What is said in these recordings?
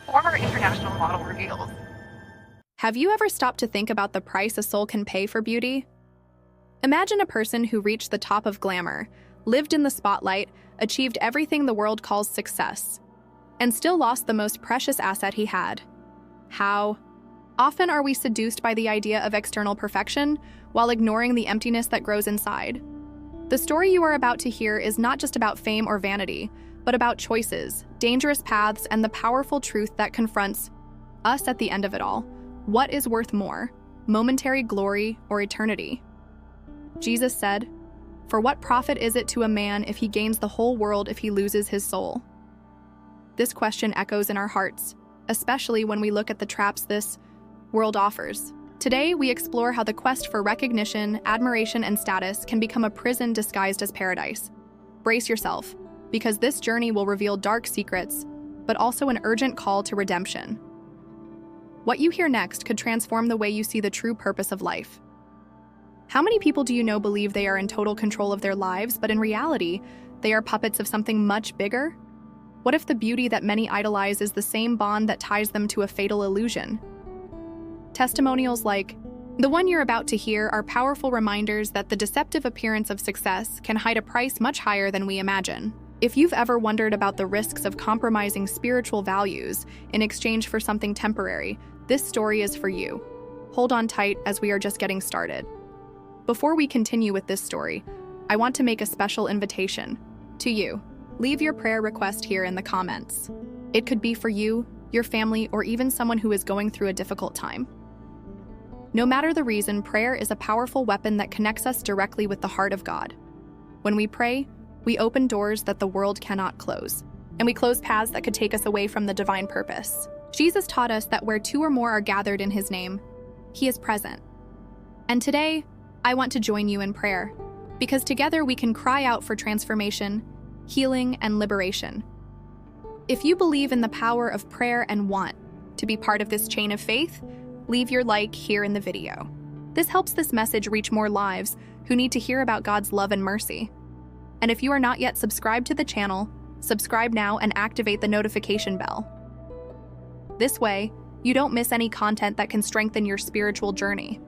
Former international model reveals. Have you ever stopped to think about the price a soul can pay for beauty? Imagine a person who reached the top of glamour, lived in the spotlight, achieved everything the world calls success, and still lost the most precious asset he had. How? Often are we seduced by the idea of external perfection while ignoring the emptiness that grows inside. The story you are about to hear is not just about fame or vanity, but about choices, dangerous paths, and the powerful truth that confronts us at the end of it all. What is worth more, momentary glory or eternity? Jesus said, "For what profit is it to a man if he gains the whole world if he loses his soul?" This question echoes in our hearts, especially when we look at the traps this world offers. Today, we explore how the quest for recognition, admiration, and status can become a prison disguised as paradise. Brace yourself, because this journey will reveal dark secrets, but also an urgent call to redemption. What you hear next could transform the way you see the true purpose of life. How many people do you know believe they are in total control of their lives, but in reality, they are puppets of something much bigger? What if the beauty that many idolize is the same bond that ties them to a fatal illusion? Testimonials like the one you're about to hear are powerful reminders that the deceptive appearance of success can hide a price much higher than we imagine. If you've ever wondered about the risks of compromising spiritual values in exchange for something temporary, this story is for you. Hold on tight as we are just getting started. Before we continue with this story, I want to make a special invitation to you. Leave your prayer request here in the comments. It could be for you, your family, or even someone who is going through a difficult time. No matter the reason, prayer is a powerful weapon that connects us directly with the heart of God. When we pray, we open doors that the world cannot close, and we close paths that could take us away from the divine purpose. Jesus taught us that where two or more are gathered in his name, he is present. And today, I want to join you in prayer, because together we can cry out for transformation, healing, and liberation. If you believe in the power of prayer and want to be part of this chain of faith, leave your like here in the video. This helps this message reach more lives who need to hear about God's love and mercy. And if you are not yet subscribed to the channel, subscribe now and activate the notification bell. This way, you don't miss any content that can strengthen your spiritual journey.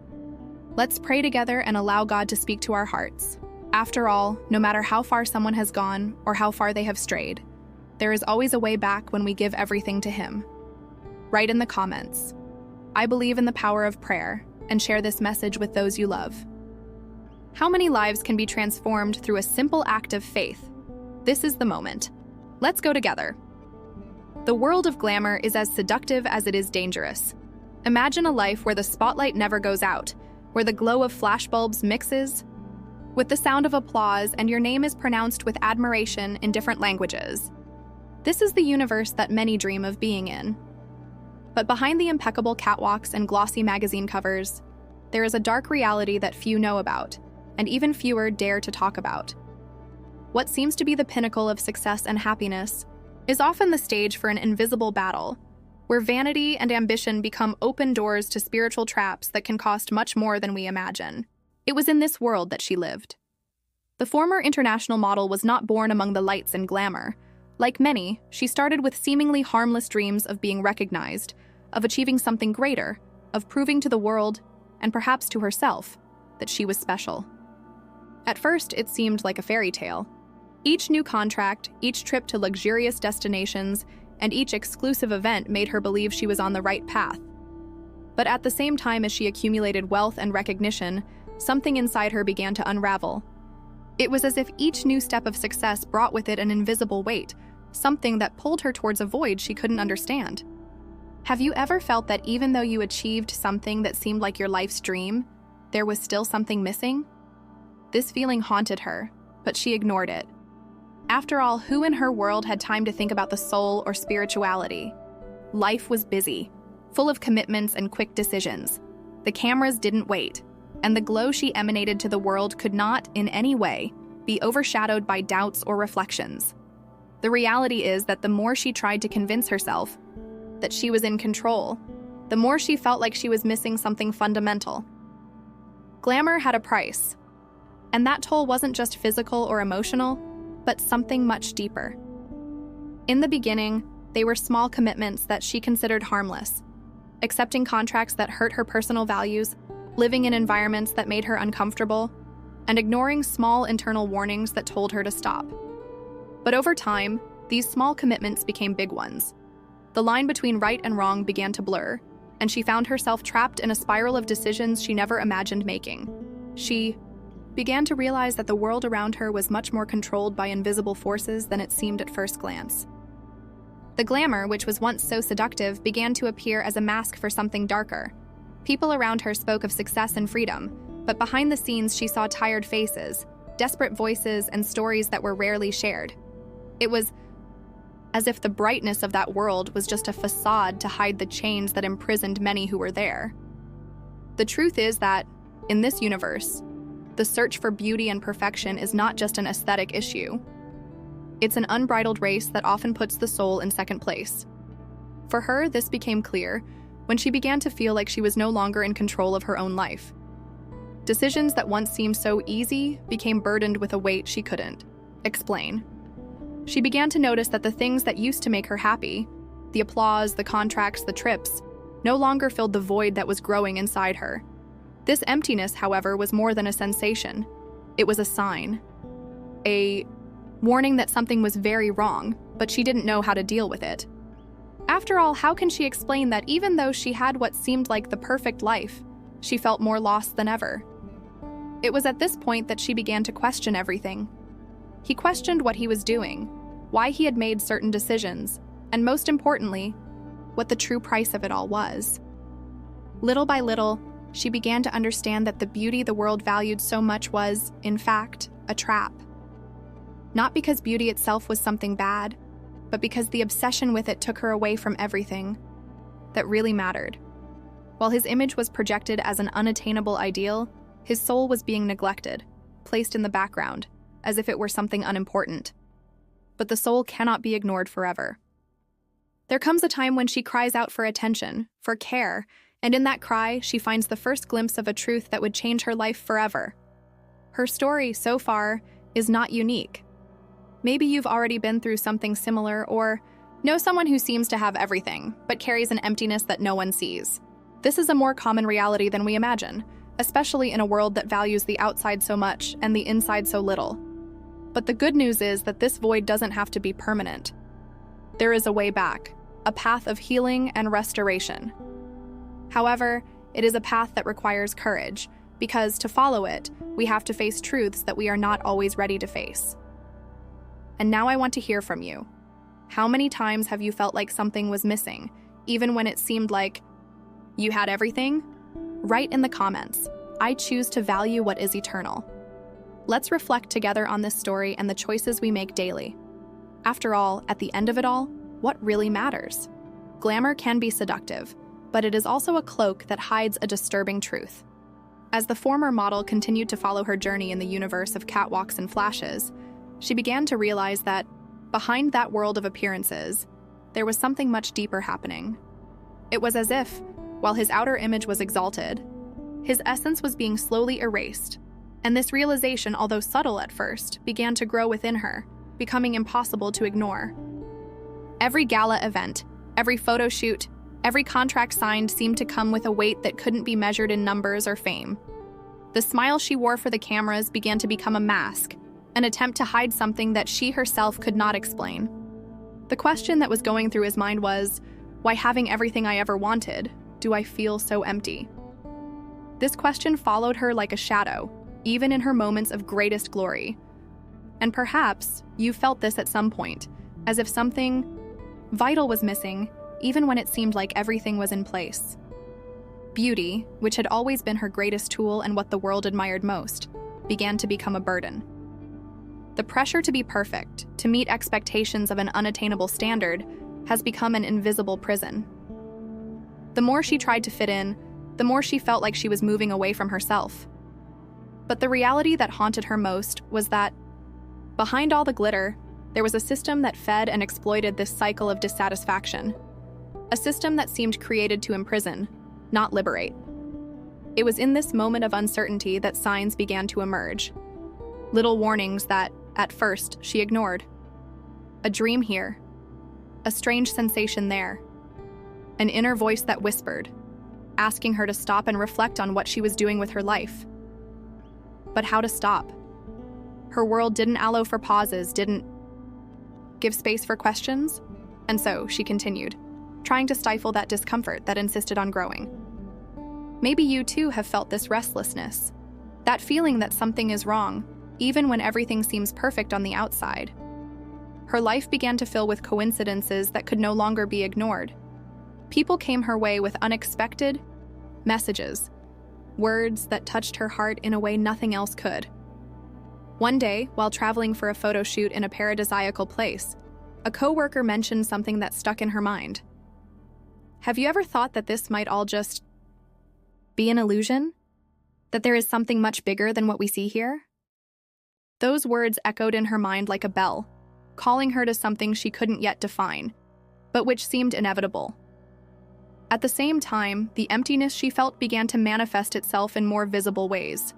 Let's pray together and allow God to speak to our hearts. After all, no matter how far someone has gone or how far they have strayed, there is always a way back when we give everything to him. Write in the comments, "I believe in the power of prayer," and share this message with those you love. How many lives can be transformed through a simple act of faith? This is the moment. Let's go together. The world of glamour is as seductive as it is dangerous. Imagine a life where the spotlight never goes out, where the glow of flashbulbs mixes with the sound of applause and your name is pronounced with admiration in different languages. This is the universe that many dream of being in. But behind the impeccable catwalks and glossy magazine covers, there is a dark reality that few know about, and even fewer dare to talk about. What seems to be the pinnacle of success and happiness is often the stage for an invisible battle, where vanity and ambition become open doors to spiritual traps that can cost much more than we imagine. It was in this world that she lived. The former international model was not born among the lights and glamour. Like many, she started with seemingly harmless dreams of being recognized, of achieving something greater, of proving to the world, and perhaps to herself, that she was special. At first, it seemed like a fairy tale. Each new contract, each trip to luxurious destinations, and each exclusive event made her believe she was on the right path. But at the same time as she accumulated wealth and recognition, something inside her began to unravel. It was as if each new step of success brought with it an invisible weight, something that pulled her towards a void she couldn't understand. Have you ever felt that even though you achieved something that seemed like your life's dream, there was still something missing? This feeling haunted her, but she ignored it. After all, who in her world had time to think about the soul or spirituality? Life was busy, full of commitments and quick decisions. The cameras didn't wait, and the glow she emanated to the world could not, in any way, be overshadowed by doubts or reflections. The reality is that the more she tried to convince herself that she was in control, the more she felt like she was missing something fundamental. Glamour had a price, and that toll wasn't just physical or emotional, but something much deeper. In the beginning, They were small commitments that she considered harmless, accepting contracts that hurt her personal values, living in environments that made her uncomfortable, and ignoring small internal warnings that told her to stop. But over time, these small commitments became big ones. The line between right and wrong began to blur, and she found herself trapped in a spiral of decisions she never imagined making. She began to realize that the world around her was much more controlled by invisible forces than it seemed at first glance. The glamour, which was once so seductive, began to appear as a mask for something darker. People around her spoke of success and freedom, but behind the scenes she saw tired faces, desperate voices, and stories that were rarely shared. It was as if the brightness of that world was just a facade to hide the chains that imprisoned many who were there. The truth is that, in this universe, the search for beauty and perfection is not just an aesthetic issue. It's an unbridled race that often puts the soul in second place. For her, this became clear when she began to feel like she was no longer in control of her own life. Decisions that once seemed so easy became burdened with a weight she couldn't explain. She began to notice that the things that used to make her happy, the applause, the contracts, the trips, no longer filled the void that was growing inside her. This emptiness, however, was more than a sensation. It was a sign. A warning that something was very wrong, but she didn't know how to deal with it. After all, how can she explain that even though she had what seemed like the perfect life, she felt more lost than ever? It was at this point that she began to question everything. He questioned what he was doing, why he had made certain decisions, and most importantly, what the true price of it all was. Little by little, she began to understand that the beauty the world valued so much was, in fact, a trap. Not because beauty itself was something bad, but because the obsession with it took her away from everything that really mattered. While his image was projected as an unattainable ideal, his soul was being neglected, placed in the background, as if it were something unimportant. But the soul cannot be ignored forever. There comes a time when she cries out for attention, for care, and in that cry, she finds the first glimpse of a truth that would change her life forever. Her story, so far, is not unique. Maybe you've already been through something similar or know someone who seems to have everything, but carries an emptiness that no one sees. This is a more common reality than we imagine, especially in a world that values the outside so much and the inside so little. But the good news is that this void doesn't have to be permanent. There is a way back, a path of healing and restoration. However, it is a path that requires courage, because to follow it, we have to face truths that we are not always ready to face. And now I want to hear from you. How many times have you felt like something was missing, even when it seemed like you had everything? Write in the comments. I choose to value what is eternal. Let's reflect together on this story and the choices we make daily. After all, at the end of it all, what really matters? Glamour can be seductive, but it is also a cloak that hides a disturbing truth. As the former model continued to follow her journey in the universe of catwalks and flashes, she began to realize that, behind that world of appearances, there was something much deeper happening. It was as if, while his outer image was exalted, his essence was being slowly erased, and this realization, although subtle at first, began to grow within her, becoming impossible to ignore. Every gala event, every photo shoot, every contract signed seemed to come with a weight that couldn't be measured in numbers or fame. The smile she wore for the cameras began to become a mask, an attempt to hide something that she herself could not explain. The question that was going through his mind was, why, having everything I ever wanted, do I feel so empty? This question followed her like a shadow, even in her moments of greatest glory. And perhaps you felt this at some point, as if something vital was missing, even when it seemed like everything was in place. Beauty, which had always been her greatest tool and what the world admired most, began to become a burden. The pressure to be perfect, to meet expectations of an unattainable standard, has become an invisible prison. The more she tried to fit in, the more she felt like she was moving away from herself. But the reality that haunted her most was that, behind all the glitter, there was a system that fed and exploited this cycle of dissatisfaction. A system that seemed created to imprison, not liberate. It was in this moment of uncertainty that signs began to emerge. Little warnings that, at first, she ignored. A dream here. a strange sensation there, an inner voice that whispered, asking her to stop and reflect on what she was doing with her life. But how to stop? Her world didn't allow for pauses, didn't give space for questions, and so she continued, trying to stifle that discomfort that insisted on growing. Maybe you too have felt this restlessness, that feeling that something is wrong, even when everything seems perfect on the outside. Her life began to fill with coincidences that could no longer be ignored. People came her way with unexpected messages, words that touched her heart in a way nothing else could. One day, while traveling for a photo shoot in a paradisiacal place, a coworker mentioned something that stuck in her mind. Have you ever thought that this might all just be an illusion? That there is something much bigger than what we see here? Those words echoed in her mind like a bell, calling her to something she couldn't yet define, but which seemed inevitable. At the same time, the emptiness she felt began to manifest itself in more visible ways.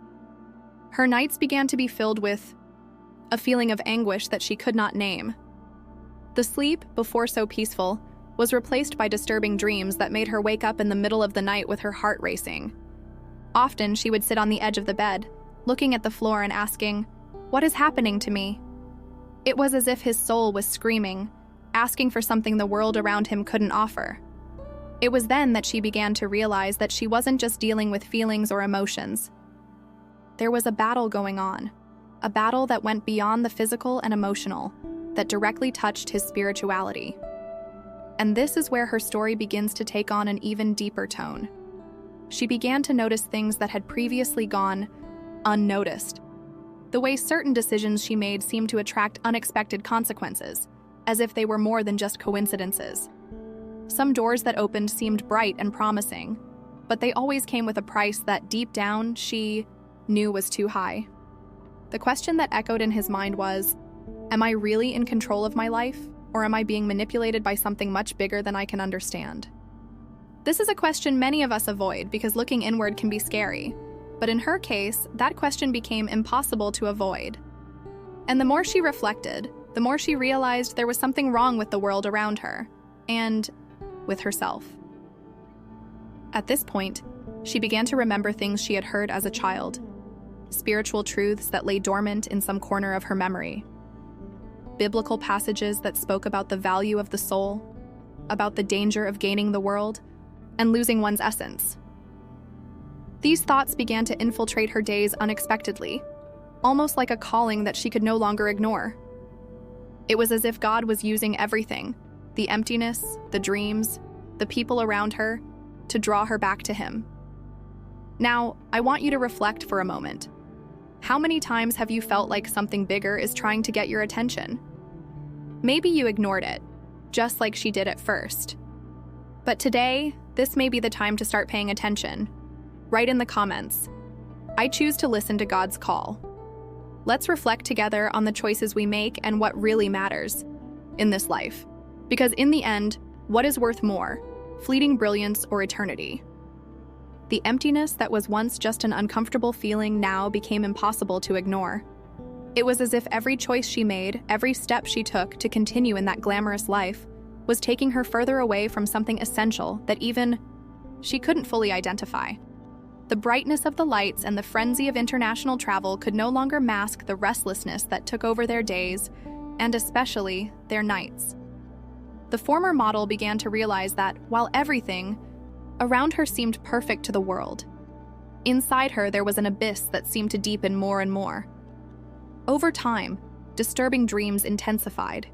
Her nights began to be filled with a feeling of anguish that she could not name. The sleep, before so peaceful, was replaced by disturbing dreams that made her wake up in the middle of the night with her heart racing. Often, she would sit on the edge of the bed, looking at the floor and asking, "What is happening to me?" It was as if his soul was screaming, asking for something the world around him couldn't offer. It was then that she began to realize that she wasn't just dealing with feelings or emotions. There was a battle going on, a battle that went beyond the physical and emotional, that directly touched his spirituality. And this is where her story begins to take on an even deeper tone. She began to notice things that had previously gone unnoticed. The way certain decisions she made seemed to attract unexpected consequences, as if they were more than just coincidences. Some doors that opened seemed bright and promising, but they always came with a price that deep down she knew was too high. The question that echoed in his mind was, am I really in control of my life, or am I being manipulated by something much bigger than I can understand? This is a question many of us avoid because looking inward can be scary, but in her case, that question became impossible to avoid. And the more she reflected, the more she realized there was something wrong with the world around her, and with herself. At this point, she began to remember things she had heard as a child, spiritual truths that lay dormant in some corner of her memory, biblical passages that spoke about the value of the soul, about the danger of gaining the world, and losing one's essence. These thoughts began to infiltrate her days unexpectedly, almost like a calling that she could no longer ignore. It was as if God was using everything, the emptiness, the dreams, the people around her, to draw her back to him. Now, I want you to reflect for a moment. How many times have you felt like something bigger is trying to get your attention? Maybe you ignored it, just like she did at first. But today, this may be the time to start paying attention. Write in the comments, I choose to listen to God's call. Let's reflect together on the choices we make and what really matters in this life. Because in the end, what is worth more, fleeting brilliance or eternity? The emptiness that was once just an uncomfortable feeling now became impossible to ignore. It was as if every choice she made, every step she took to continue in that glamorous life, was taking her further away from something essential that even she couldn't fully identify. The brightness of the lights and the frenzy of international travel could no longer mask the restlessness that took over their days, and especially their nights. The former model began to realize that, while everything around her seemed perfect to the world, inside her there was an abyss that seemed to deepen more and more. Over time, disturbing dreams intensified.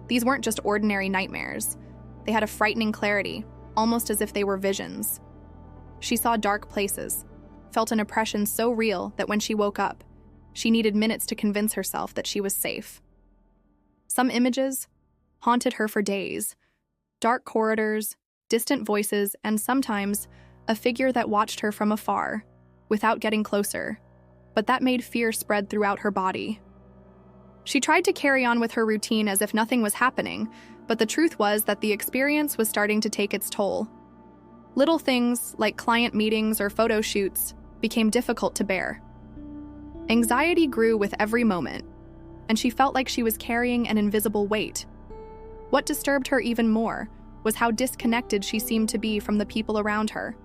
These weren't just ordinary nightmares. They had a frightening clarity, almost as if they were visions. She saw dark places, felt an oppression so real that when she woke up, she needed minutes to convince herself that she was safe. Some images haunted her for days. Dark corridors, distant voices, and sometimes a figure that watched her from afar, without getting closer. But that made fear spread throughout her body. She tried to carry on with her routine as if nothing was happening, but the truth was that the experience was starting to take its toll. Little things, like client meetings or photo shoots, became difficult to bear. Anxiety grew with every moment, and she felt like she was carrying an invisible weight. What disturbed her even more was how disconnected she seemed to be from the people around her.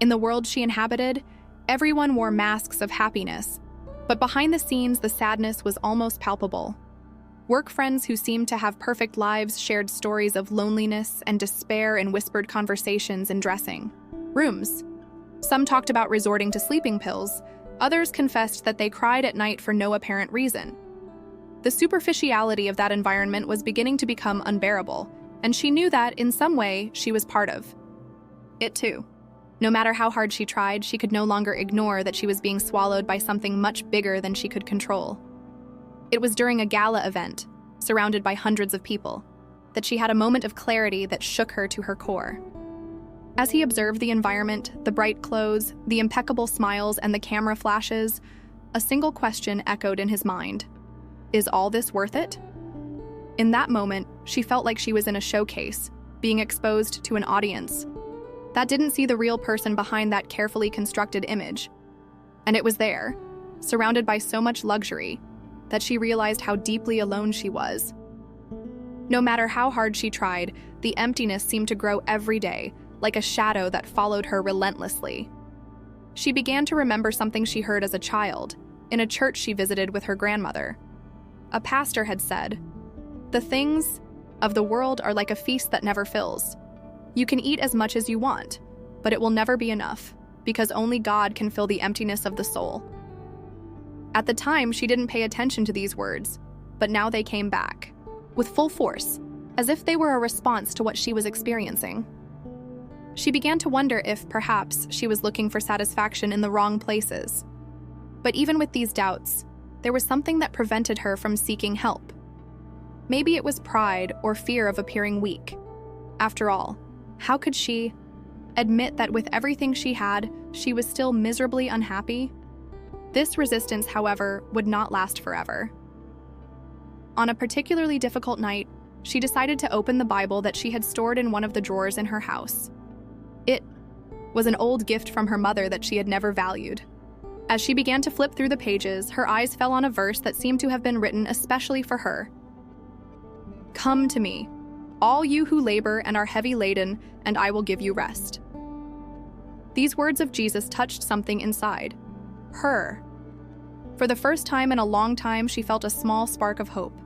In the world she inhabited, everyone wore masks of happiness, but behind the scenes, the sadness was almost palpable. Work friends who seemed to have perfect lives shared stories of loneliness and despair in whispered conversations in dressing rooms. Some talked about resorting to sleeping pills, others confessed that they cried at night for no apparent reason. The superficiality of that environment was beginning to become unbearable, and she knew that, in some way, she was part of it too. No matter how hard she tried, she could no longer ignore that she was being swallowed by something much bigger than she could control. It was during a gala event, surrounded by hundreds of people, that she had a moment of clarity that shook her to her core. As he observed the environment, the bright clothes, the impeccable smiles, and the camera flashes, a single question echoed in his mind. Is all this worth it? In that moment, she felt like she was in a showcase, being exposed to an audience that didn't see the real person behind that carefully constructed image. And it was there, surrounded by so much luxury, that she realized how deeply alone she was. No matter how hard she tried, the emptiness seemed to grow every day, like a shadow that followed her relentlessly. She began to remember something she heard as a child, in a church she visited with her grandmother. A pastor had said, "The things of the world are like a feast that never fills. You can eat as much as you want, but it will never be enough, because only God can fill the emptiness of the soul." At the time, she didn't pay attention to these words, but now they came back, with full force, as if they were a response to what she was experiencing. She began to wonder if, perhaps, she was looking for satisfaction in the wrong places. But even with these doubts, there was something that prevented her from seeking help. Maybe it was pride or fear of appearing weak. After all, how could she admit that with everything she had, she was still miserably unhappy? This resistance, however, would not last forever. On a particularly difficult night, she decided to open the Bible that she had stored in one of the drawers in her house. It was an old gift from her mother that she had never valued. As she began to flip through the pages, her eyes fell on a verse that seemed to have been written especially for her. "Come to me, all you who labor and are heavy laden, and I will give you rest." These words of Jesus touched something inside her. For the first time in a long time, she felt a small spark of hope.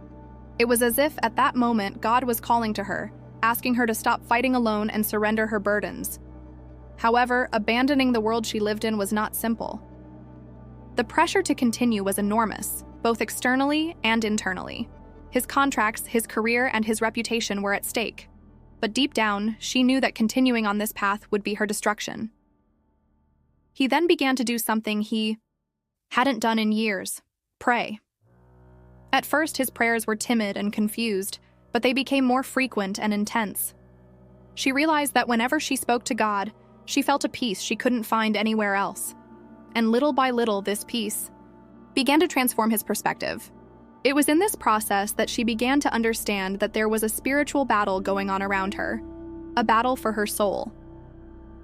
It was as if, at that moment, God was calling to her, asking her to stop fighting alone and surrender her burdens. However, abandoning the world she lived in was not simple. The pressure to continue was enormous, both externally and internally. His contracts, his career, and his reputation were at stake. But deep down, she knew that continuing on this path would be her destruction. He then began to do something he hadn't done in years: pray. At first, his prayers were timid and confused, but they became more frequent and intense. She realized that whenever she spoke to God, she felt a peace she couldn't find anywhere else. And little by little, this peace began to transform his perspective. It was in this process that she began to understand that there was a spiritual battle going on around her, a battle for her soul.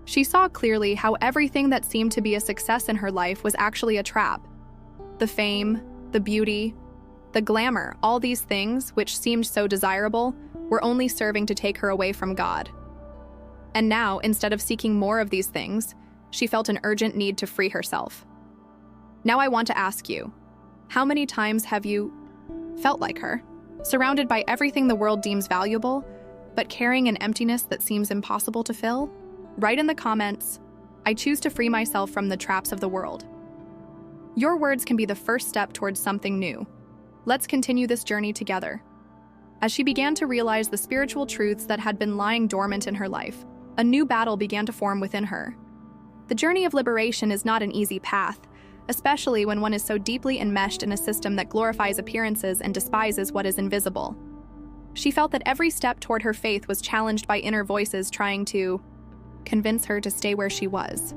She saw clearly how everything that seemed to be a success in her life was actually a trap. The fame, the beauty, the glamour, all these things, which seemed so desirable, were only serving to take her away from God. And now, instead of seeking more of these things, she felt an urgent need to free herself. Now I want to ask you, how many times have you felt like her, surrounded by everything the world deems valuable, but carrying an emptiness that seems impossible to fill? Write in the comments, "I choose to free myself from the traps of the world." Your words can be the first step towards something new. Let's continue this journey together. As she began to realize the spiritual truths that had been lying dormant in her life, a new battle began to form within her. The journey of liberation is not an easy path, especially when one is so deeply enmeshed in a system that glorifies appearances and despises what is invisible. She felt that every step toward her faith was challenged by inner voices trying to convince her to stay where she was.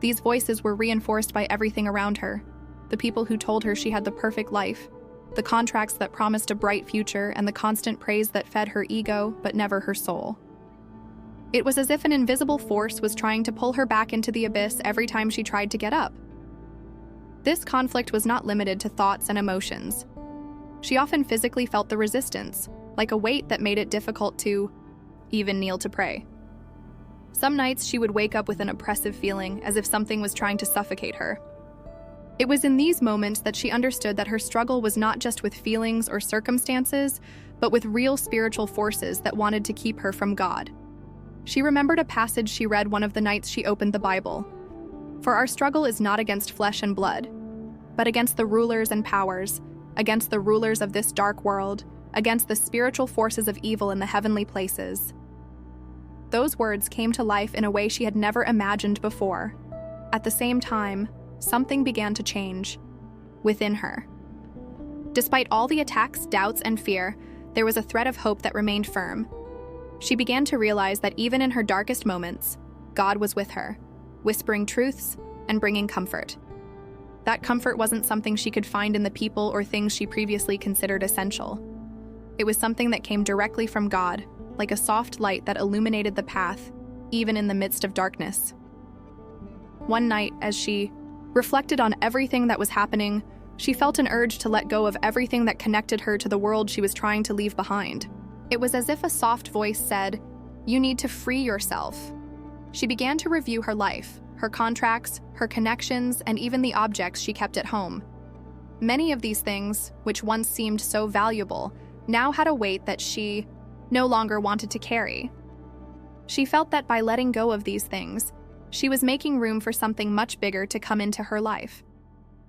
These voices were reinforced by everything around her: the people who told her she had the perfect life, the contracts that promised a bright future, and the constant praise that fed her ego but never her soul. It was as if an invisible force was trying to pull her back into the abyss every time she tried to get up. This conflict was not limited to thoughts and emotions. She often physically felt the resistance, like a weight that made it difficult to even kneel to pray. Some nights she would wake up with an oppressive feeling, as if something was trying to suffocate her. It was in these moments that she understood that her struggle was not just with feelings or circumstances, but with real spiritual forces that wanted to keep her from God. She remembered a passage she read one of the nights she opened the Bible. "For our struggle is not against flesh and blood, but against the rulers and powers, against the rulers of this dark world, against the spiritual forces of evil in the heavenly places." Those words came to life in a way she had never imagined before. At the same time, something began to change within her. Despite all the attacks, doubts, and fear, there was a thread of hope that remained firm. She began to realize that even in her darkest moments, God was with her, whispering truths and bringing comfort. That comfort wasn't something she could find in the people or things she previously considered essential. It was something that came directly from God, like a soft light that illuminated the path, even in the midst of darkness. One night, as she reflected on everything that was happening, she felt an urge to let go of everything that connected her to the world she was trying to leave behind. It was as if a soft voice said, "You need to free yourself." She began to review her life, her contracts, her connections, and even the objects she kept at home. Many of these things, which once seemed so valuable, now had a weight that she no longer wanted to carry. She felt that by letting go of these things, she was making room for something much bigger to come into her life.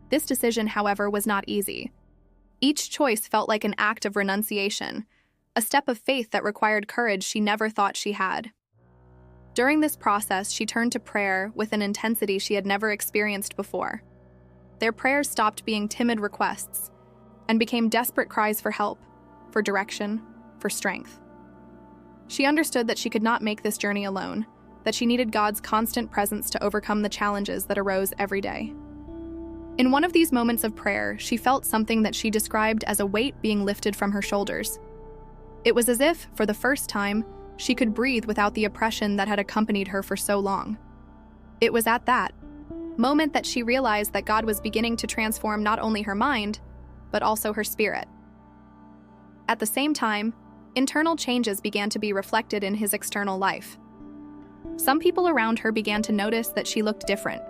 This decision, however, was not easy. Each choice felt like an act of renunciation, a step of faith that required courage she never thought she had. During this process, she turned to prayer with an intensity she had never experienced before. Their prayers stopped being timid requests and became desperate cries for help, for direction, for strength. She understood that she could not make this journey alone, that she needed God's constant presence to overcome the challenges that arose every day. In one of these moments of prayer, she felt something that she described as a weight being lifted from her shoulders. It was as if, for the first time, she could breathe without the oppression that had accompanied her for so long. It was at that moment that she realized that God was beginning to transform not only her mind, but also her spirit. At the same time, internal changes began to be reflected in his external life. Some people around her began to notice that she looked different.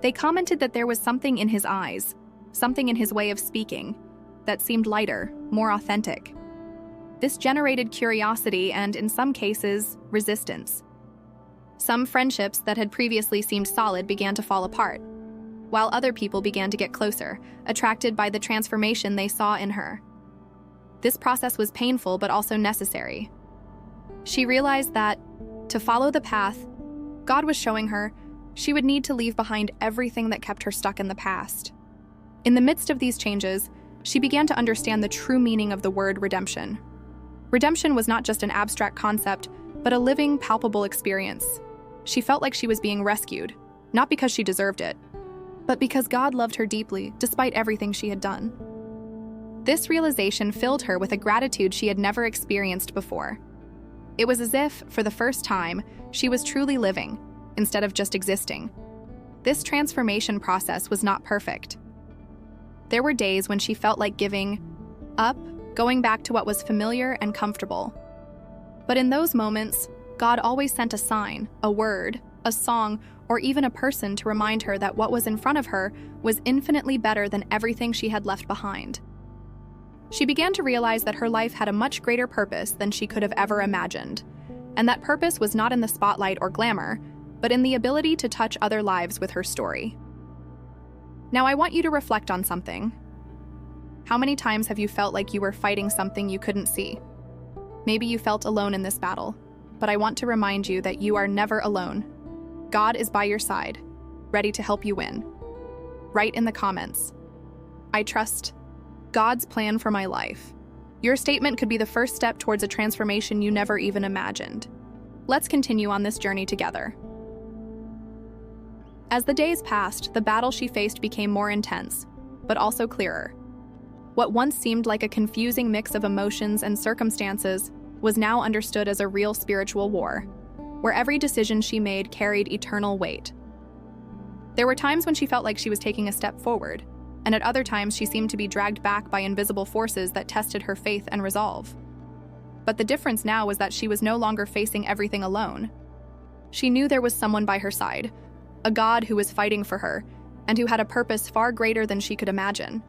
They commented that there was something in his eyes, something in his way of speaking, that seemed lighter, more authentic. This generated curiosity and, in some cases, resistance. Some friendships that had previously seemed solid began to fall apart, while other people began to get closer, attracted by the transformation they saw in her. This process was painful but also necessary. She realized that, to follow the path God was showing her, she would need to leave behind everything that kept her stuck in the past. In the midst of these changes, she began to understand the true meaning of the word redemption. Redemption was not just an abstract concept, but a living, palpable experience. She felt like she was being rescued, not because she deserved it, but because God loved her deeply, despite everything she had done. This realization filled her with a gratitude she had never experienced before. It was as if, for the first time, she was truly living, instead of just existing. This transformation process was not perfect. There were days when she felt like giving up, going back to what was familiar and comfortable. But in those moments, God always sent a sign, a word, a song, or even a person to remind her that what was in front of her was infinitely better than everything she had left behind. She began to realize that her life had a much greater purpose than she could have ever imagined, and that purpose was not in the spotlight or glamour, but in the ability to touch other lives with her story. Now I want you to reflect on something. How many times have you felt like you were fighting something you couldn't see? Maybe you felt alone in this battle, but I want to remind you that you are never alone. God is by your side, ready to help you win. Write in the comments, "I trust God's plan for my life." Your statement could be the first step towards a transformation you never even imagined. Let's continue on this journey together. As the days passed, the battle she faced became more intense, but also clearer. What once seemed like a confusing mix of emotions and circumstances was now understood as a real spiritual war, where every decision she made carried eternal weight. There were times when she felt like she was taking a step forward, and at other times she seemed to be dragged back by invisible forces that tested her faith and resolve. But the difference now was that she was no longer facing everything alone. She knew there was someone by her side, a God who was fighting for her, and who had a purpose far greater than she could imagine.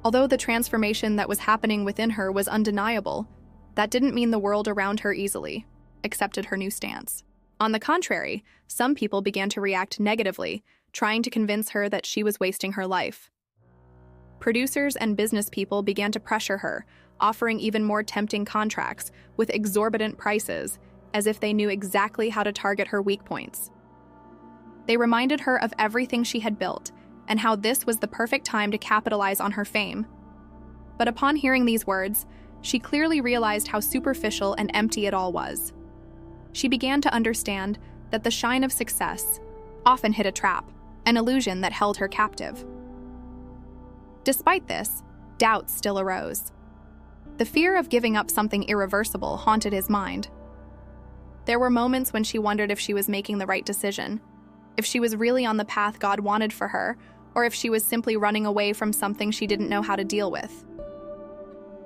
Although the transformation that was happening within her was undeniable, that didn't mean the world around her easily accepted her new stance. On the contrary, some people began to react negatively, trying to convince her that she was wasting her life. Producers and business people began to pressure her, offering even more tempting contracts with exorbitant prices, as if they knew exactly how to target her weak points. They reminded her of everything she had built and how this was the perfect time to capitalize on her fame. But upon hearing these words, she clearly realized how superficial and empty it all was. She began to understand that the shine of success often hid a trap, an illusion that held her captive. Despite this, doubts still arose. The fear of giving up something irreversible haunted his mind. There were moments when she wondered if she was making the right decision, if she was really on the path God wanted for her, or if she was simply running away from something she didn't know how to deal with.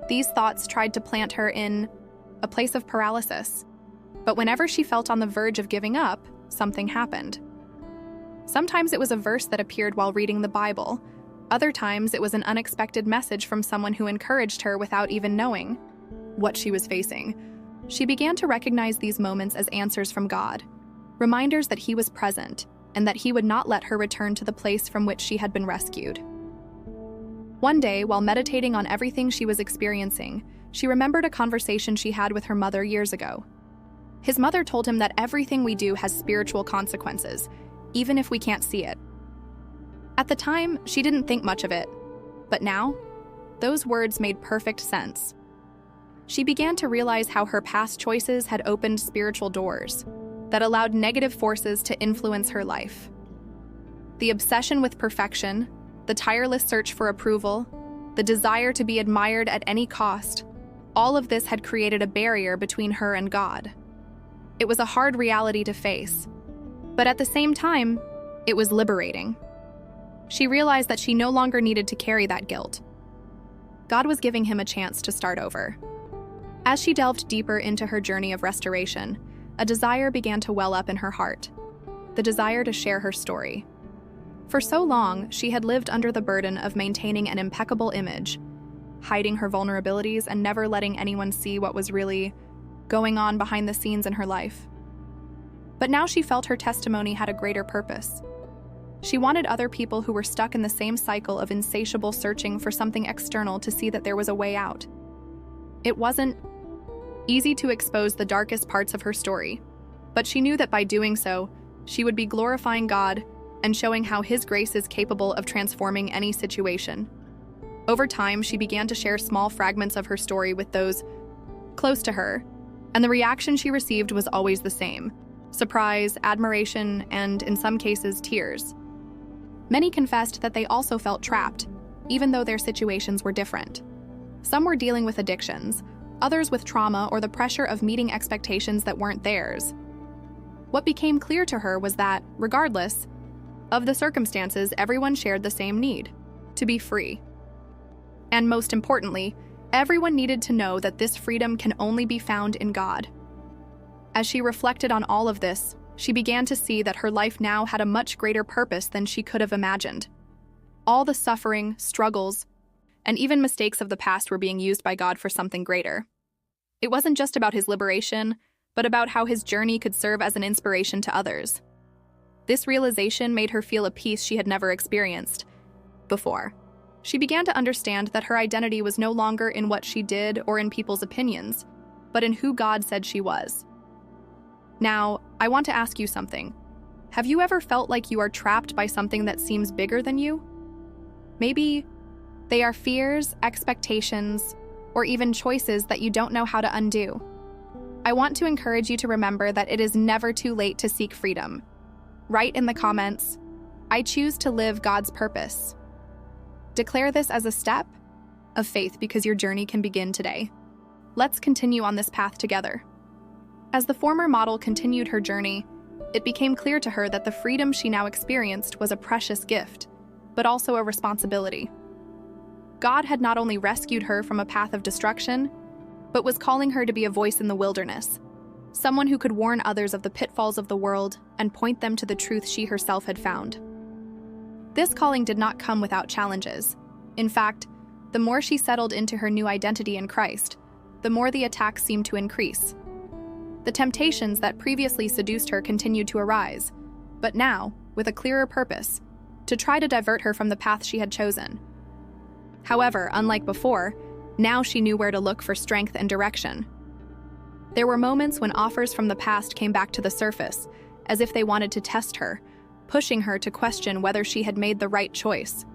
These thoughts tried to plant her in a place of paralysis, but whenever she felt on the verge of giving up, something happened. Sometimes it was a verse that appeared while reading the Bible. Other times it was an unexpected message from someone who encouraged her without even knowing what she was facing. She began to recognize these moments as answers from God, reminders that He was present and that He would not let her return to the place from which she had been rescued. One day, while meditating on everything she was experiencing, she remembered a conversation she had with her mother years ago. His mother told him that everything we do has spiritual consequences, even if we can't see it. At the time, she didn't think much of it, but now, those words made perfect sense. She began to realize how her past choices had opened spiritual doors that allowed negative forces to influence her life. The obsession with perfection, the tireless search for approval, the desire to be admired at any cost, all of this had created a barrier between her and God. It was a hard reality to face, but at the same time, it was liberating. She realized that she no longer needed to carry that guilt. God was giving him a chance to start over. As she delved deeper into her journey of restoration, a desire began to well up in her heart, the desire to share her story. For so long, she had lived under the burden of maintaining an impeccable image, hiding her vulnerabilities and never letting anyone see what was really going on behind the scenes in her life. But now she felt her testimony had a greater purpose. She wanted other people who were stuck in the same cycle of insatiable searching for something external to see that there was a way out. It wasn't easy to expose the darkest parts of her story, but she knew that by doing so, she would be glorifying God and showing how His grace is capable of transforming any situation. Over time, she began to share small fragments of her story with those close to her, and the reaction she received was always the same: surprise, admiration, and, in some cases, tears. Many confessed that they also felt trapped, even though their situations were different. Some were dealing with addictions, others with trauma or the pressure of meeting expectations that weren't theirs. What became clear to her was that, regardless of the circumstances, everyone shared the same need: to be free. And most importantly, everyone needed to know that this freedom can only be found in God. As she reflected on all of this, she began to see that her life now had a much greater purpose than she could have imagined. All the suffering, struggles, and even mistakes of the past were being used by God for something greater. It wasn't just about His liberation, but about how His journey could serve as an inspiration to others. This realization made her feel a peace she had never experienced before. She began to understand that her identity was no longer in what she did or in people's opinions, but in who God said she was. Now, I want to ask you something. Have you ever felt like you are trapped by something that seems bigger than you? Maybe they are fears, expectations, or even choices that you don't know how to undo. I want to encourage you to remember that it is never too late to seek freedom. Write in the comments, "I choose to live God's purpose." Declare this as a step of faith because your journey can begin today. Let's continue on this path together. As the former model continued her journey, it became clear to her that the freedom she now experienced was a precious gift, but also a responsibility. God had not only rescued her from a path of destruction, but was calling her to be a voice in the wilderness, someone who could warn others of the pitfalls of the world and point them to the truth she herself had found. This calling did not come without challenges. In fact, the more she settled into her new identity in Christ, the more the attacks seemed to increase. The temptations that previously seduced her continued to arise, but now, with a clearer purpose, to try to divert her from the path she had chosen. However, unlike before, now she knew where to look for strength and direction. There were moments when offers from the past came back to the surface, as if they wanted to test her, pushing her to question whether she had made the right choice.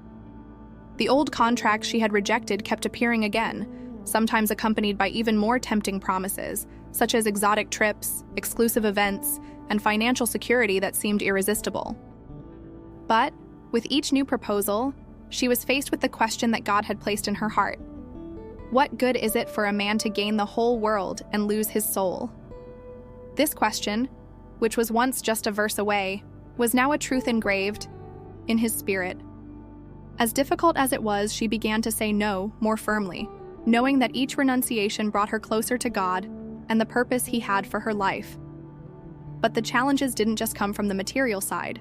The old contracts she had rejected kept appearing again, sometimes accompanied by even more tempting promises, such as exotic trips, exclusive events, and financial security that seemed irresistible. But, with each new proposal, she was faced with the question that God had placed in her heart. What good is it for a man to gain the whole world and lose his soul? This question, which was once just a verse away, was now a truth engraved in his spirit. As difficult as it was, she began to say no more firmly, knowing that each renunciation brought her closer to God and the purpose He had for her life. But the challenges didn't just come from the material side.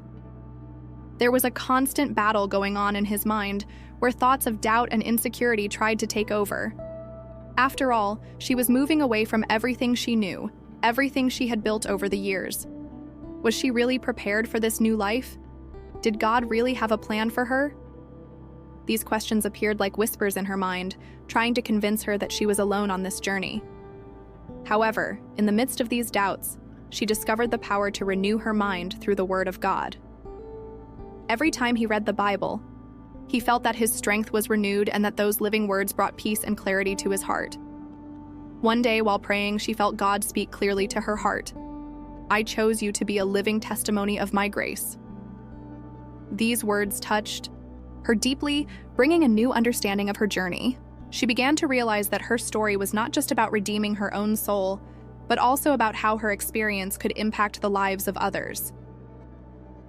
There was a constant battle going on in his mind, where thoughts of doubt and insecurity tried to take over. After all, she was moving away from everything she knew, everything she had built over the years. Was she really prepared for this new life? Did God really have a plan for her? These questions appeared like whispers in her mind, trying to convince her that she was alone on this journey. However, in the midst of these doubts, she discovered the power to renew her mind through the Word of God. Every time he read the Bible, he felt that his strength was renewed and that those living words brought peace and clarity to his heart. One day, while praying, she felt God speak clearly to her heart. "I chose you to be a living testimony of my grace." These words touched her deeply, bringing a new understanding of her journey. She began to realize that her story was not just about redeeming her own soul, but also about how her experience could impact the lives of others.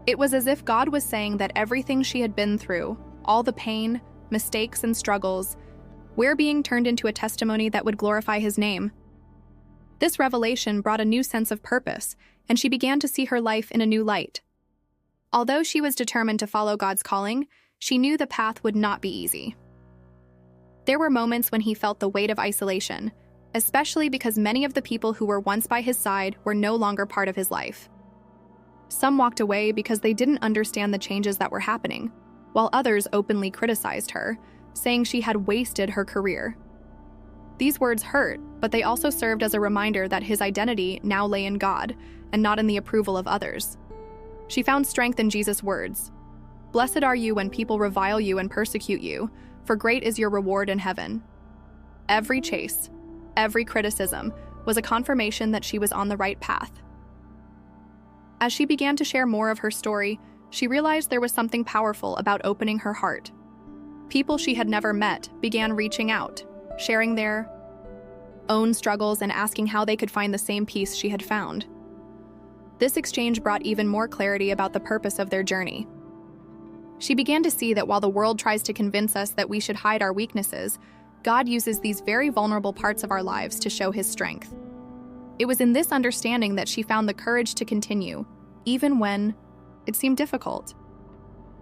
It was as if God was saying that everything she had been through, all the pain, mistakes, and struggles, were being turned into a testimony that would glorify His name. This revelation brought a new sense of purpose, and she began to see her life in a new light. Although she was determined to follow God's calling, she knew the path would not be easy. There were moments when he felt the weight of isolation, especially because many of the people who were once by his side were no longer part of his life. Some walked away because they didn't understand the changes that were happening, while others openly criticized her, saying she had wasted her career. These words hurt, but they also served as a reminder that his identity now lay in God and not in the approval of others. She found strength in Jesus' words, "Blessed are you when people revile you and persecute you, for great is your reward in heaven." Every chase, every criticism, was a confirmation that she was on the right path. As she began to share more of her story, she realized there was something powerful about opening her heart. People she had never met began reaching out, sharing their own struggles and asking how they could find the same peace she had found. This exchange brought even more clarity about the purpose of their journey. She began to see that while the world tries to convince us that we should hide our weaknesses, God uses these very vulnerable parts of our lives to show His strength. It was in this understanding that she found the courage to continue, even when it seemed difficult.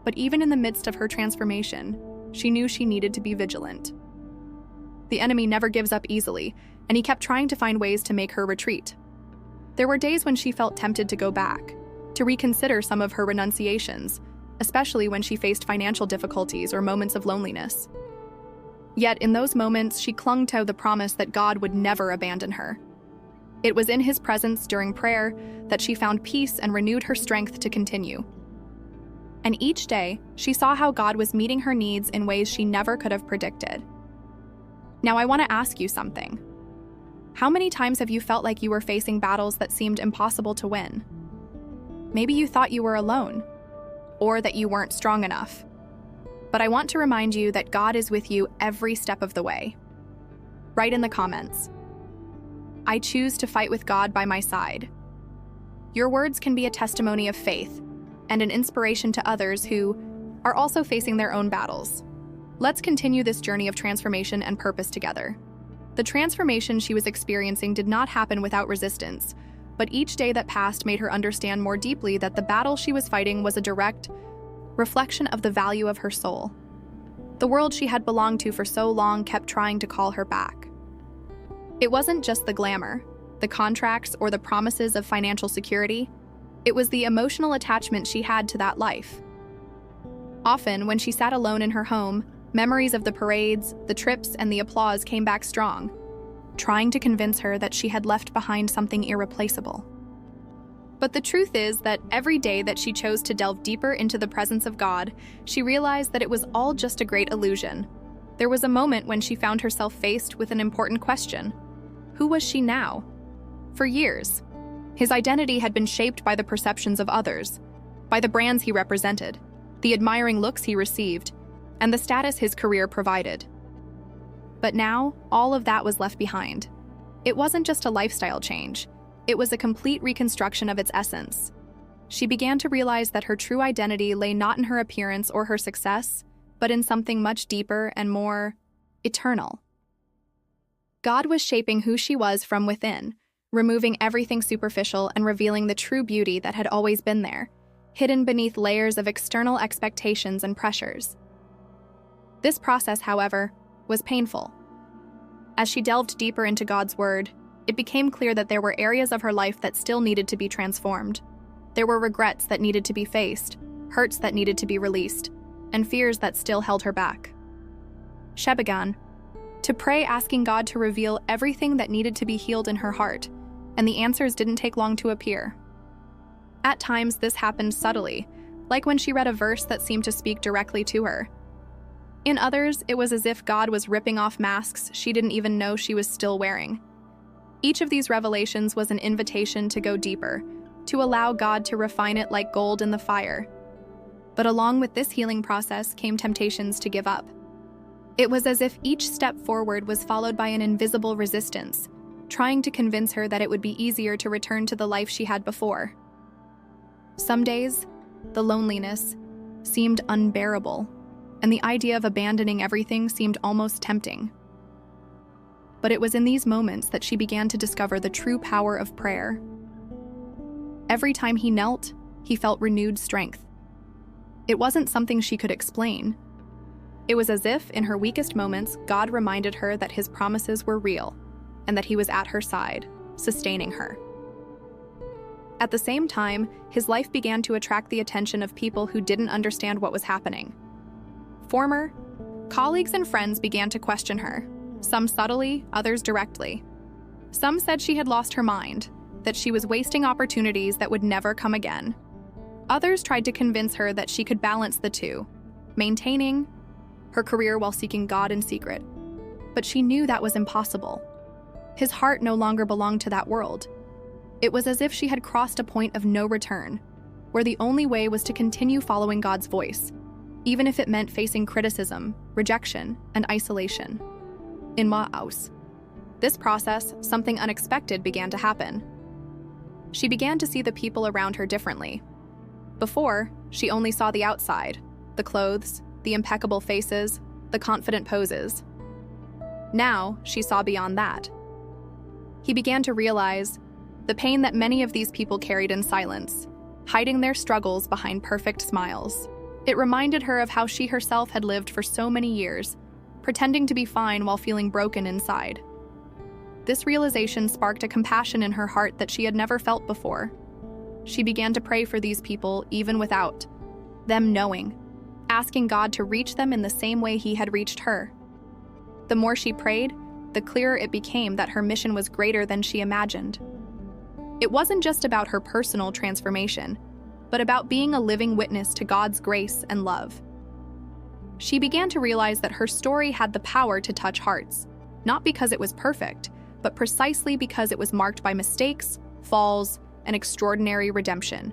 But even in the midst of her transformation, she knew she needed to be vigilant. The enemy never gives up easily, and he kept trying to find ways to make her retreat. There were days when she felt tempted to go back, to reconsider some of her renunciations, especially when she faced financial difficulties or moments of loneliness. Yet in those moments, she clung to the promise that God would never abandon her. It was in His presence during prayer that she found peace and renewed her strength to continue. And each day, she saw how God was meeting her needs in ways she never could have predicted. Now, I want to ask you something. How many times have you felt like you were facing battles that seemed impossible to win? Maybe you thought you were alone, or that you weren't strong enough. But I want to remind you that God is with you every step of the way. Write in the comments, "I choose to fight with God by my side." Your words can be a testimony of faith and an inspiration to others who are also facing their own battles. Let's continue this journey of transformation and purpose together. The transformation she was experiencing did not happen without resistance, but each day that passed made her understand more deeply that the battle she was fighting was a direct reflection of the value of her soul. The world she had belonged to for so long kept trying to call her back. It wasn't just the glamour, the contracts, or the promises of financial security. It was the emotional attachment she had to that life. Often, when she sat alone in her home, memories of the parades, the trips, and the applause came back strong, trying to convince her that she had left behind something irreplaceable. But the truth is that every day that she chose to delve deeper into the presence of God, she realized that it was all just a great illusion. There was a moment when she found herself faced with an important question. Who was she now? For years, his identity had been shaped by the perceptions of others, by the brands he represented, the admiring looks he received, and the status his career provided. But now, all of that was left behind. It wasn't just a lifestyle change. It was a complete reconstruction of its essence. She began to realize that her true identity lay not in her appearance or her success, but in something much deeper and more eternal. God was shaping who she was from within, removing everything superficial and revealing the true beauty that had always been there, hidden beneath layers of external expectations and pressures. This process, however, was painful. As she delved deeper into God's Word, it became clear that there were areas of her life that still needed to be transformed. There were regrets that needed to be faced, hurts that needed to be released, and fears that still held her back. She began to pray, asking God to reveal everything that needed to be healed in her heart, and the answers didn't take long to appear. At times, this happened subtly, like when she read a verse that seemed to speak directly to her. In others, it was as if God was ripping off masks she didn't even know she was still wearing. Each of these revelations was an invitation to go deeper, to allow God to refine it like gold in the fire. But along with this healing process came temptations to give up. It was as if each step forward was followed by an invisible resistance, trying to convince her that it would be easier to return to the life she had before. Some days, the loneliness seemed unbearable, and the idea of abandoning everything seemed almost tempting. But it was in these moments that she began to discover the true power of prayer. Every time he knelt, he felt renewed strength. It wasn't something she could explain. It was as if, in her weakest moments, God reminded her that his promises were real, and that he was at her side, sustaining her. At the same time, his life began to attract the attention of people who didn't understand what was happening. Former colleagues and friends began to question her, some subtly, others directly. Some said she had lost her mind, that she was wasting opportunities that would never come again. Others tried to convince her that she could balance the two, maintaining her career while seeking God in secret. But she knew that was impossible. His heart no longer belonged to that world. It was as if she had crossed a point of no return, where the only way was to continue following God's voice, even if it meant facing criticism, rejection, and isolation. In Ma'aus. This process, something unexpected began to happen. She began to see the people around her differently. Before, she only saw the outside, the clothes, the impeccable faces, the confident poses. Now, she saw beyond that. He began to realize the pain that many of these people carried in silence, hiding their struggles behind perfect smiles. It reminded her of how she herself had lived for so many years, pretending to be fine while feeling broken inside. This realization sparked a compassion in her heart that she had never felt before. She began to pray for these people even without them knowing, asking God to reach them in the same way he had reached her. The more she prayed, the clearer it became that her mission was greater than she imagined. It wasn't just about her personal transformation, but about being a living witness to God's grace and love. She began to realize that her story had the power to touch hearts, not because it was perfect, but precisely because it was marked by mistakes, falls, and extraordinary redemption.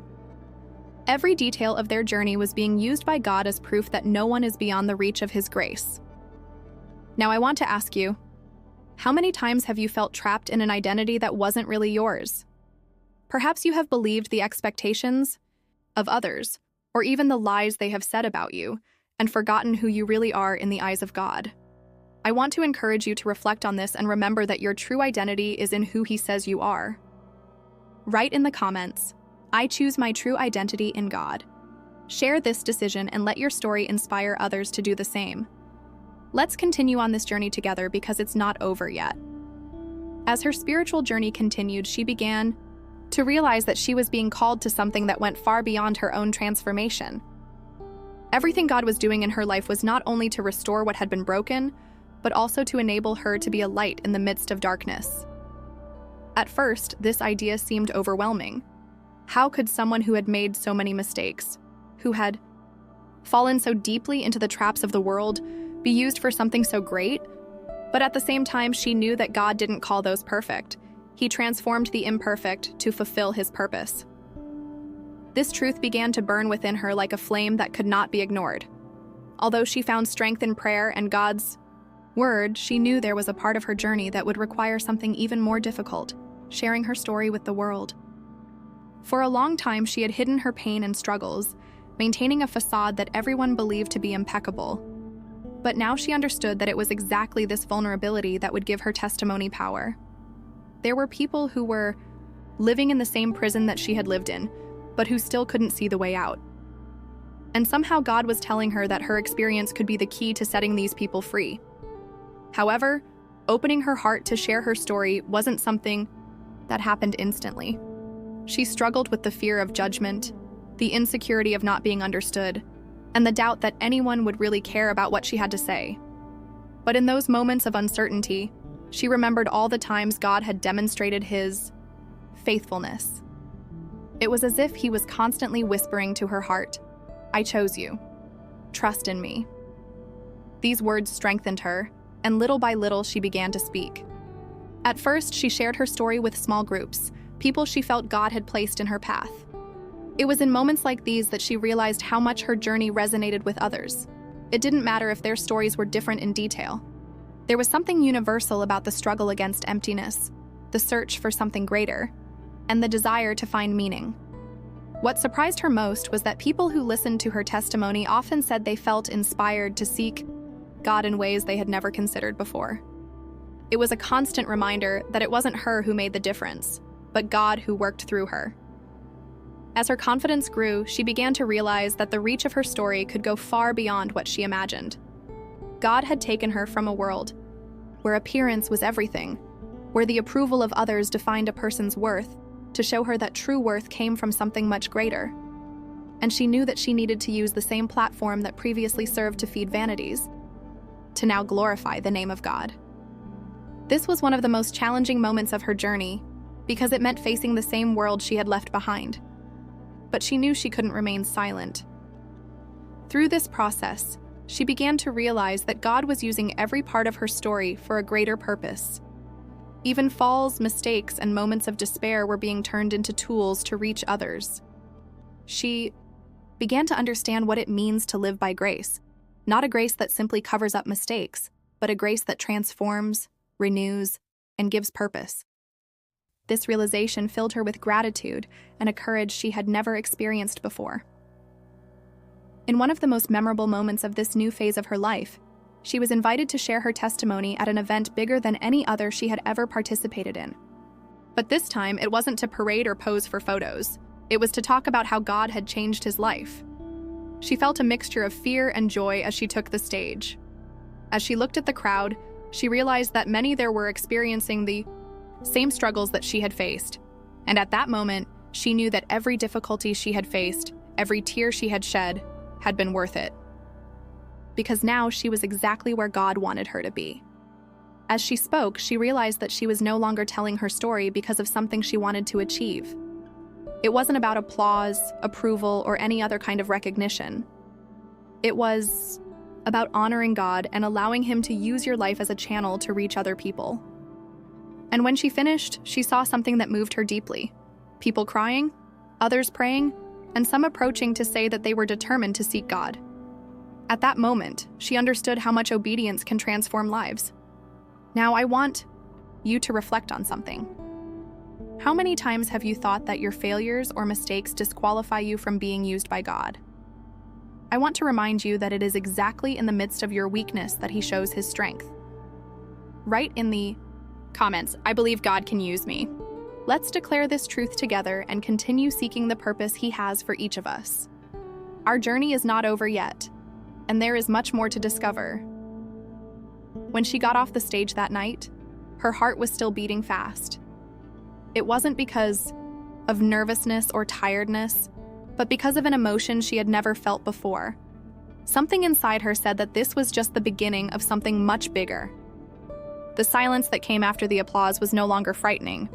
Every detail of their journey was being used by God as proof that no one is beyond the reach of his grace. Now I want to ask you, how many times have you felt trapped in an identity that wasn't really yours? Perhaps you have believed the expectations of others, or even the lies they have said about you, and forgotten who you really are in the eyes of God. I want to encourage you to reflect on this and remember that your true identity is in who He says you are. Write in the comments, "I choose my true identity in God." Share this decision and let your story inspire others to do the same. Let's continue on this journey together because it's not over yet. As her spiritual journey continued, she began to realize that she was being called to something that went far beyond her own transformation. Everything God was doing in her life was not only to restore what had been broken, but also to enable her to be a light in the midst of darkness. At first, this idea seemed overwhelming. How could someone who had made so many mistakes, who had fallen so deeply into the traps of the world, be used for something so great? But at the same time, she knew that God didn't call those perfect. He transformed the imperfect to fulfill His purpose. This truth began to burn within her like a flame that could not be ignored. Although she found strength in prayer and God's Word, she knew there was a part of her journey that would require something even more difficult: sharing her story with the world. For a long time, she had hidden her pain and struggles, maintaining a facade that everyone believed to be impeccable. But now she understood that it was exactly this vulnerability that would give her testimony power. There were people who were living in the same prison that she had lived in, but who still couldn't see the way out. And somehow God was telling her that her experience could be the key to setting these people free. However, opening her heart to share her story wasn't something that happened instantly. She struggled with the fear of judgment, the insecurity of not being understood, and the doubt that anyone would really care about what she had to say. But in those moments of uncertainty, she remembered all the times God had demonstrated His faithfulness. It was as if He was constantly whispering to her heart, "I chose you. Trust in me." These words strengthened her, and little by little she began to speak. At first, she shared her story with small groups, people she felt God had placed in her path. It was in moments like these that she realized how much her journey resonated with others. It didn't matter if their stories were different in detail. There was something universal about the struggle against emptiness, the search for something greater, and the desire to find meaning. What surprised her most was that people who listened to her testimony often said they felt inspired to seek God in ways they had never considered before. It was a constant reminder that it wasn't her who made the difference, but God who worked through her. As her confidence grew, she began to realize that the reach of her story could go far beyond what she imagined. God had taken her from a world where appearance was everything, where the approval of others defined a person's worth, to show her that true worth came from something much greater. And she knew that she needed to use the same platform that previously served to feed vanities, to now glorify the name of God. This was one of the most challenging moments of her journey, because it meant facing the same world she had left behind. But she knew she couldn't remain silent. Through this process, she began to realize that God was using every part of her story for a greater purpose. Even falls, mistakes, and moments of despair were being turned into tools to reach others. She began to understand what it means to live by grace, not a grace that simply covers up mistakes, but a grace that transforms, renews, and gives purpose. This realization filled her with gratitude and a courage she had never experienced before. In one of the most memorable moments of this new phase of her life, she was invited to share her testimony at an event bigger than any other she had ever participated in. But this time, it wasn't to parade or pose for photos. It was to talk about how God had changed his life. She felt a mixture of fear and joy as she took the stage. As she looked at the crowd, she realized that many there were experiencing the same struggles that she had faced. And at that moment, she knew that every difficulty she had faced, every tear she had shed, had been worth it. Because now she was exactly where God wanted her to be. As she spoke, she realized that she was no longer telling her story because of something she wanted to achieve. It wasn't about applause, approval, or any other kind of recognition. It was about honoring God and allowing Him to use your life as a channel to reach other people. And when she finished, she saw something that moved her deeply. People crying, others praying, and some approaching to say that they were determined to seek God. At that moment, she understood how much obedience can transform lives. Now I want you to reflect on something. How many times have you thought that your failures or mistakes disqualify you from being used by God? I want to remind you that it is exactly in the midst of your weakness that He shows His strength. Write in the comments, I believe God can use me. Let's declare this truth together and continue seeking the purpose He has for each of us. Our journey is not over yet, and there is much more to discover. When she got off the stage that night, her heart was still beating fast. It wasn't because of nervousness or tiredness, but because of an emotion she had never felt before. Something inside her said that this was just the beginning of something much bigger. The silence that came after the applause was no longer frightening,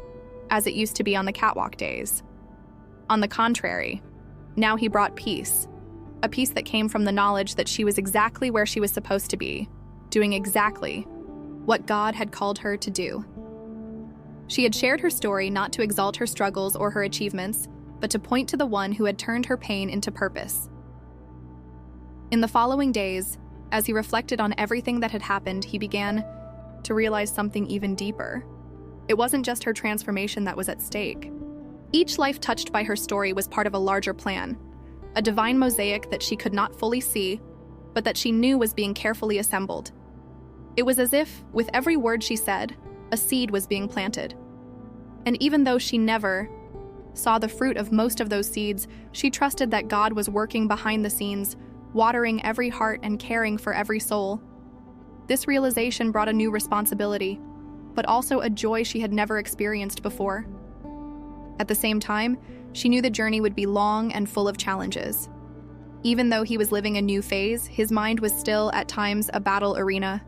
as it used to be on the catwalk days. On the contrary, now he brought peace, a peace that came from the knowledge that she was exactly where she was supposed to be, doing exactly what God had called her to do. She had shared her story not to exalt her struggles or her achievements, but to point to the one who had turned her pain into purpose. In the following days, as he reflected on everything that had happened, he began to realize something even deeper. It wasn't just her transformation that was at stake. Each life touched by her story was part of a larger plan, a divine mosaic that she could not fully see, but that she knew was being carefully assembled. It was as if, with every word she said, a seed was being planted. And even though she never saw the fruit of most of those seeds, she trusted that God was working behind the scenes, watering every heart and caring for every soul. This realization brought a new responsibility, but also a joy she had never experienced before. At the same time, she knew the journey would be long and full of challenges. Even though he was living a new phase, his mind was still, at times, a battle arena.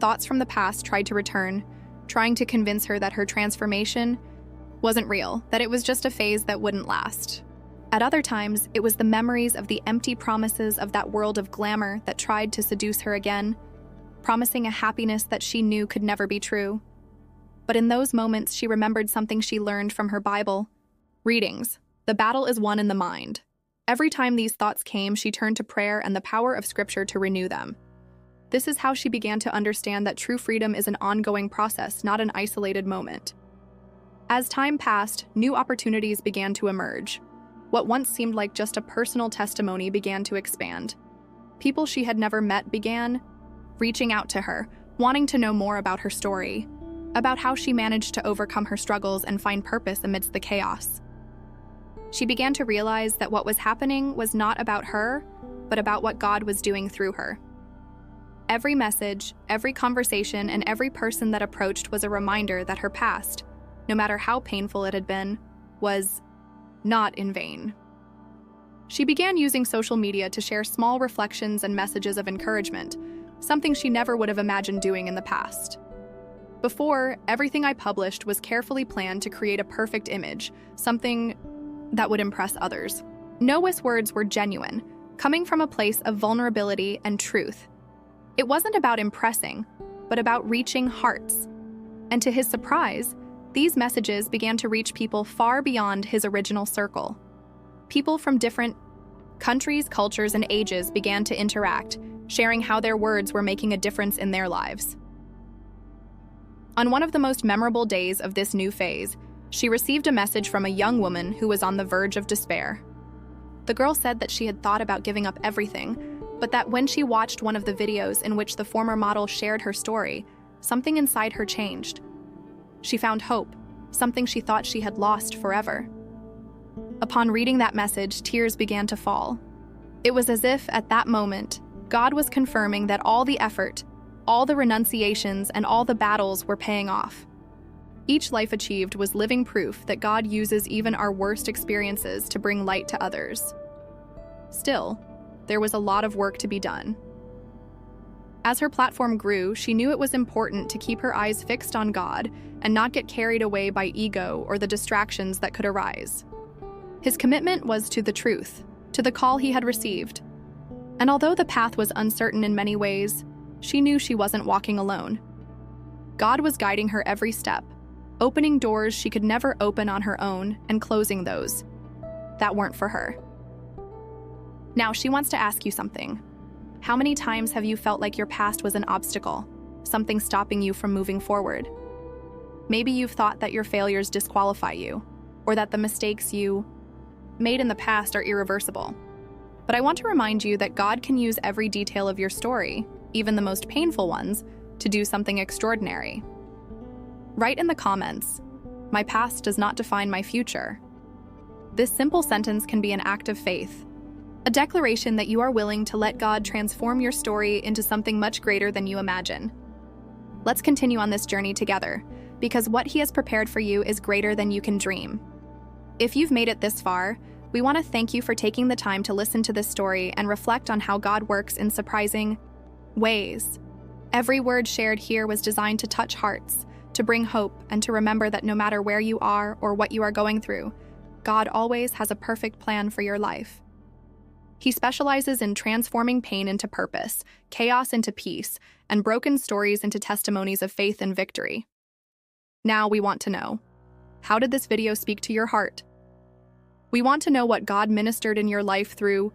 Thoughts from the past tried to return, trying to convince her that her transformation wasn't real, that it was just a phase that wouldn't last. At other times, it was the memories of the empty promises of that world of glamour that tried to seduce her again, promising a happiness that she knew could never be true. But in those moments, she remembered something she learned from her Bible. Readings. The battle is won in the mind. Every time these thoughts came, she turned to prayer and the power of Scripture to renew them. This is how she began to understand that true freedom is an ongoing process, not an isolated moment. As time passed, new opportunities began to emerge. What once seemed like just a personal testimony began to expand. People she had never met began reaching out to her, wanting to know more about her story, about how she managed to overcome her struggles and find purpose amidst the chaos. She began to realize that what was happening was not about her, but about what God was doing through her. Every message, every conversation, and every person that approached was a reminder that her past, no matter how painful it had been, was not in vain. She began using social media to share small reflections and messages of encouragement, something she never would have imagined doing in the past. Before, everything I published was carefully planned to create a perfect image, something that would impress others. Noah's words were genuine, coming from a place of vulnerability and truth. It wasn't about impressing, but about reaching hearts. And to his surprise, these messages began to reach people far beyond his original circle. People from different countries, cultures, and ages began to interact, sharing how their words were making a difference in their lives. On one of the most memorable days of this new phase, she received a message from a young woman who was on the verge of despair. The girl said that she had thought about giving up everything, but that when she watched one of the videos in which the former model shared her story, something inside her changed. She found hope, something she thought she had lost forever. Upon reading that message, tears began to fall. It was as if, at that moment, God was confirming that all the effort, all the renunciations, and all the battles were paying off. Each life achieved was living proof that God uses even our worst experiences to bring light to others. Still, there was a lot of work to be done. As her platform grew, she knew it was important to keep her eyes fixed on God and not get carried away by ego or the distractions that could arise. His commitment was to the truth, to the call he had received. And although the path was uncertain in many ways, she knew she wasn't walking alone. God was guiding her every step, opening doors she could never open on her own and closing those that weren't for her. Now, she wants to ask you something. How many times have you felt like your past was an obstacle, something stopping you from moving forward? Maybe you've thought that your failures disqualify you, or that the mistakes you made in the past are irreversible. But I want to remind you that God can use every detail of your story, even the most painful ones, to do something extraordinary. Write in the comments, "My past does not define my future." This simple sentence can be an act of faith, a declaration that you are willing to let God transform your story into something much greater than you imagine. Let's continue on this journey together, because what He has prepared for you is greater than you can dream. If you've made it this far, we want to thank you for taking the time to listen to this story and reflect on how God works in surprising ways. Every word shared here was designed to touch hearts, to bring hope, and to remember that no matter where you are or what you are going through, God always has a perfect plan for your life. He specializes in transforming pain into purpose, chaos into peace, and broken stories into testimonies of faith and victory. Now we want to know, how did this video speak to your heart? We want to know what God ministered in your life through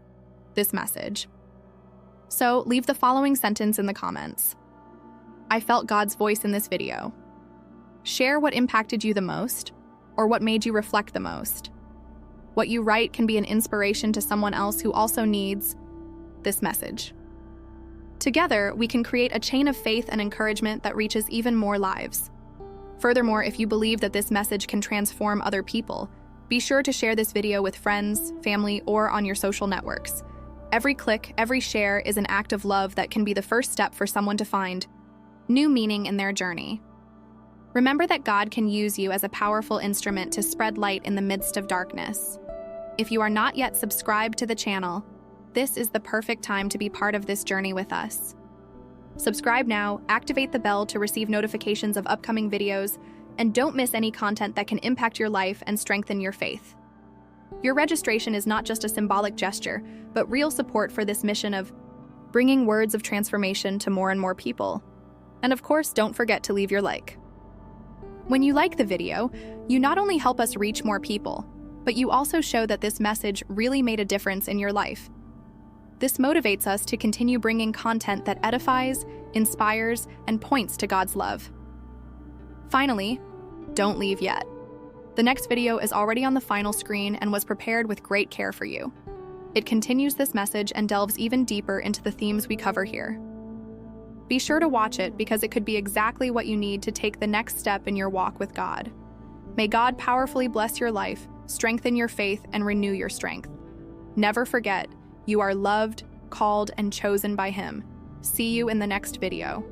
this message. So leave the following sentence in the comments. I felt God's voice in this video. Share what impacted you the most, or what made you reflect the most. What you write can be an inspiration to someone else who also needs this message. Together, we can create a chain of faith and encouragement that reaches even more lives. Furthermore, if you believe that this message can transform other people, be sure to share this video with friends, family, or on your social networks. Every click, every share is an act of love that can be the first step for someone to find new meaning in their journey. Remember that God can use you as a powerful instrument to spread light in the midst of darkness. If you are not yet subscribed to the channel, this is the perfect time to be part of this journey with us. Subscribe now, activate the bell to receive notifications of upcoming videos, and don't miss any content that can impact your life and strengthen your faith. Your registration is not just a symbolic gesture, but real support for this mission of bringing words of transformation to more and more people. And of course, don't forget to leave your like. When you like the video, you not only help us reach more people, but you also show that this message really made a difference in your life. This motivates us to continue bringing content that edifies, inspires, and points to God's love. Finally, don't leave yet. The next video is already on the final screen and was prepared with great care for you. It continues this message and delves even deeper into the themes we cover here. Be sure to watch it because it could be exactly what you need to take the next step in your walk with God. May God powerfully bless your life, strengthen your faith, and renew your strength. Never forget, you are loved, called, and chosen by Him. See you in the next video.